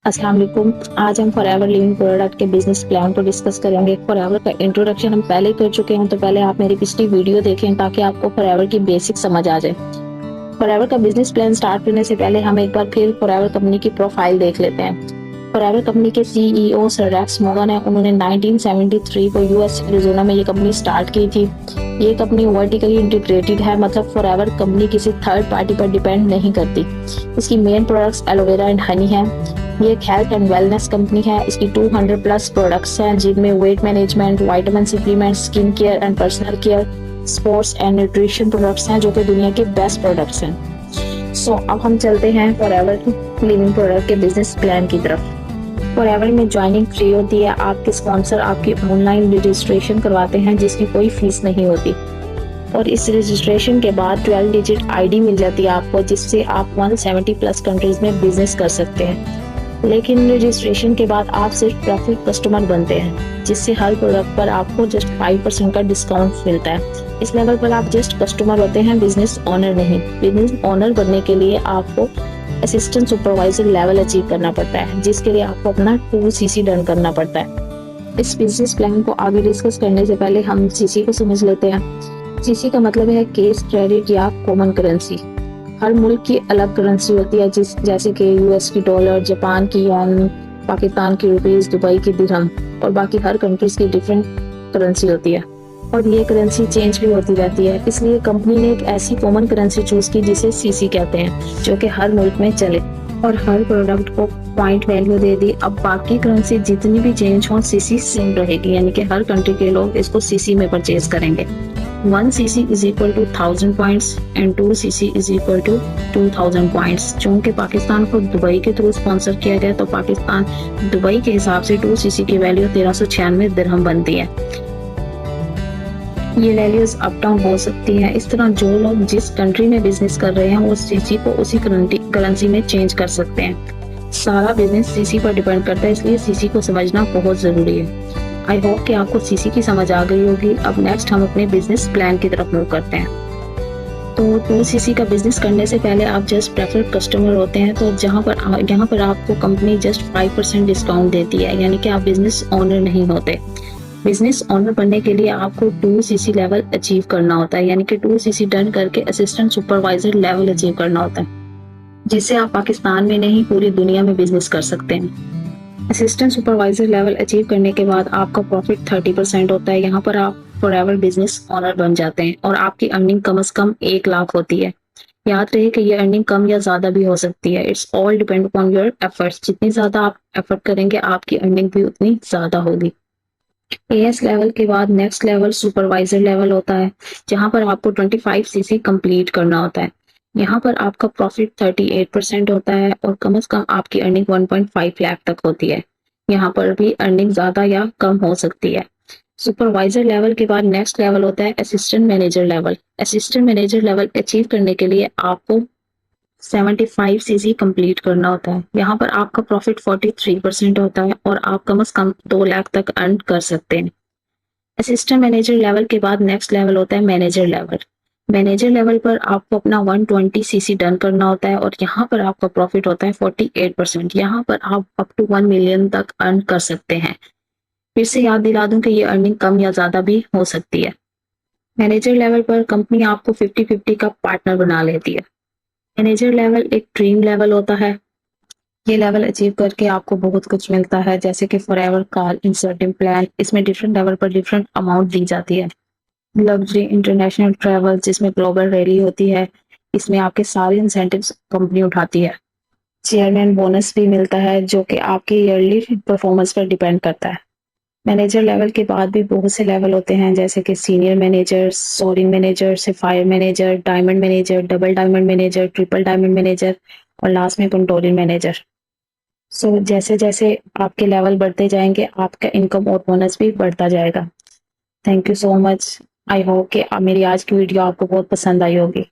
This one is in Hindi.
अस्सलाम वालेकुम। आज हम फॉरएवर लिविंग प्रोडक्ट के बिजनेस प्लान को डिस्कस करेंगे। फॉरएवर का इंट्रोडक्शन हम पहले कर चुके हैं, तो पहले आप मेरी पिछली वीडियो देखें ताकि आपको फॉरएवर की बेसिक समझ आ जाए। फॉरएवर का बिजनेस प्लान स्टार्ट करने से पहले हम एक बार फिर फॉरएवर कंपनी की प्रोफाइल देख लेते हैं। फॉरएवर कंपनी के सीईओ सर रेक्स मोगन है। उन्होंने 1973 को यूएस एरिजोना में ये कंपनी स्टार्ट की थी। ये कंपनी वर्टिकली इंटीग्रेटेड है, मतलब फॉरएवर कंपनी किसी थर्ड पार्टी पर डिपेंड नहीं करती। इसकी main products aloe vera and honey है। ये एक हेल्थ एंड वेलनेस कंपनी है। इसकी 200 प्लस प्रोडक्ट्स हैं, जिनमें weight management, vitamin supplement, skin care and personal care, sports and nutrition products हैं, जो कि दुनिया के बेस्ट प्रोडक्ट्स हैं। अब हम चलते हैं फॉरएवर लिविंग प्रोडक्ट के बिजनेस प्लान की तरफ। फॉरएवर में ज्वाइनिंग फ्री होती है। आपके स्पॉन्सर आपकी ऑनलाइन रजिस्ट्रेशन करवाते हैं, जिसकी कोई फीस नहीं होती, और इस रजिस्ट्रेशन के बाद 12 डिजिट आईडी मिल जाती है आपको, जिससे आप 170 प्लस कंट्रीज में बिजनेस कर सकते हैं। लेकिन रजिस्ट्रेशन के बाद आप सिर्फ प्रेफर्ड कस्टमर बनते हैं, जिससे हर प्रोडक्ट पर आपको जस्ट 5% का डिस्काउंट मिलता है। इस लेवल पर आप जस्ट कस्टमर होते हैं, बिजनेस ओनर नहीं। बिजनेस ओनर बनने के लिए आपको असिस्टेंट सुपरवाइजर लेवल अचीव करना पड़ता है, जिसके लिए आपको अपना 2cc डन करना पड़ता है। इस बिजनेस प्लान को आगे डिस्कस करने से पहले हम सीसी को समझ लेते हैं। सीसी का मतलब है केस क्रेडिट या कॉमन करेंसी। हर मुल्क की अलग करेंसी होती है, जैसे कि यूएस की डॉलर, जापान की येन, पाकिस्तान की रुपीस, दुबई की दिरहम, और बाकी हर कंट्रीज की डिफरेंट करेंसी होती है, और ये करेंसी चेंज भी होती रहती है। इसलिए कंपनी ने एक ऐसी कॉमन करेंसी चूज की जिसे सीसी कहते हैं, जो कि हर मुल्क में चले, और हर प्रोडक्ट को पॉइंट वैल्यू दे दी। अब बाकी करेंसी जितनी भी चेंज हो, सीसी सेम रहेगी, यानी कि हर कंट्री के लोग इसको सीसी में परचेज करेंगे। 1cc is equal to 1000 points and 2cc is equal to 2000 points। चूंकि पाकिस्तान को दुबई के थ्रू स्पॉन्सर किया गया, तो पाकिस्तान दुबई के हिसाब से 2cc की वैल्यू 1396 दिरहम बनती है। ये वैल्यूज अप डाउन हो सकती है। इस तरह जो लोग जिस कंट्री में बिजनेस कर रहे हैं, वो सीसी को उसी करेंसी में चेंज कर सकते हैं। सारा बिजनेस सीसी पर डिपेंड करता है, इसलिए सीसी को समझना बहुत जरूरी है। आई होप कि आपको सीसी की समझ आ गई होगी। अब नेक्स्ट हम अपने बिजनेस प्लान की तरफ मूव करते हैं। तो 2cc का बिजनेस करने से पहले आप जस्ट प्रेफर्ड कस्टमर होते हैं, तो यहाँ पर आपको कंपनी जस्ट 5% डिस्काउंट देती है, यानी कि आप बिजनेस ओनर नहीं होते। बिजनेस ओनर बनने के लिए आपको 2cc लेवल अचीव करना होता है, यानी कि 2cc डन करके असिस्टेंट सुपरवाइजर लेवल अचीव करना होता है, जिससे आप पाकिस्तान में नहीं पूरी दुनिया में बिजनेस कर सकते हैं। असिस्टेंट सुपरवाइजर लेवल अचीव करने के बाद आपका प्रॉफिट 30% होता है। यहाँ पर आप फॉरएवर बिजनेस ओनर बन जाते हैं, और आपकी अर्निंग कम से कम 1 लाख होती है। याद रहे कि ये अर्निंग कम या ज्यादा भी हो सकती है। It's all depend upon your efforts. जितनी ज्यादा आप एफर्ट करेंगे, आपकी अर्निंग भी उतनी ज्यादा होगी। एएस लेवल के बाद नेक्स्ट लेवल सुपरवाइजर लेवल होता है, जहाँ पर आपको 25cc कंप्लीट करना होता है। यहाँ पर आपका प्रॉफिट 38% होता है, और कम से कम आपकी अर्निंग 1.5 लाख तक होती है। यहाँ पर भी अर्निंग ज्यादा या कम हो सकती है। सुपरवाइजर लेवल के बाद नेक्स्ट लेवल होता है assistant manager level. Assistant manager level achieve करने के लिए आपको 75cc कंप्लीट करना होता है। यहाँ पर आपका प्रॉफिट 43% होता है, और आप कम से कम 2 लाख तक अर्न कर सकते हैं। असिस्टेंट मैनेजर लेवल के बाद नेक्स्ट लेवल होता है मैनेजर लेवल। मैनेजर लेवल पर आपको अपना 120cc डन करना होता है, और यहाँ पर आपका प्रॉफिट होता है 48%। यहाँ पर आप अप टू 1 मिलियन तक अर्न कर सकते हैं। फिर से याद दिला दूं कि ये अर्निंग कम या ज्यादा भी हो सकती है। मैनेजर लेवल पर कंपनी आपको 50-50 का पार्टनर बना लेती है। मैनेजर लेवल एक ड्रीम लेवल होता है। ये लेवल अचीव करके आपको बहुत कुछ मिलता है, जैसे कि फॉरएवर कार इंसेंटिव प्लान। इसमें डिफरेंट लेवल पर डिफरेंट अमाउंट दी जाती है। लग्जरी इंटरनेशनल ट्रैवल, जिसमें ग्लोबल रैली होती है, इसमें आपके सारे इंसेंटिव्स कंपनी उठाती है। चेयरमैन बोनस भी मिलता है, जो कि आपके ईयरली परफॉर्मेंस पर डिपेंड करता है। मैनेजर लेवल के बाद भी बहुत से लेवल होते हैं, जैसे कि senior manager, soaring manager, sapphire manager, diamond manager, double diamond manager, triple diamond manager, और लास्ट में कंट्रोलिंग मैनेजर। जैसे जैसे आपके लेवल बढ़ते जाएंगे, आपका इनकम और बोनस भी बढ़ता जाएगा। Thank you so much. I hope कि मेरी आज की वीडियो आपको बहुत पसंद आई होगी।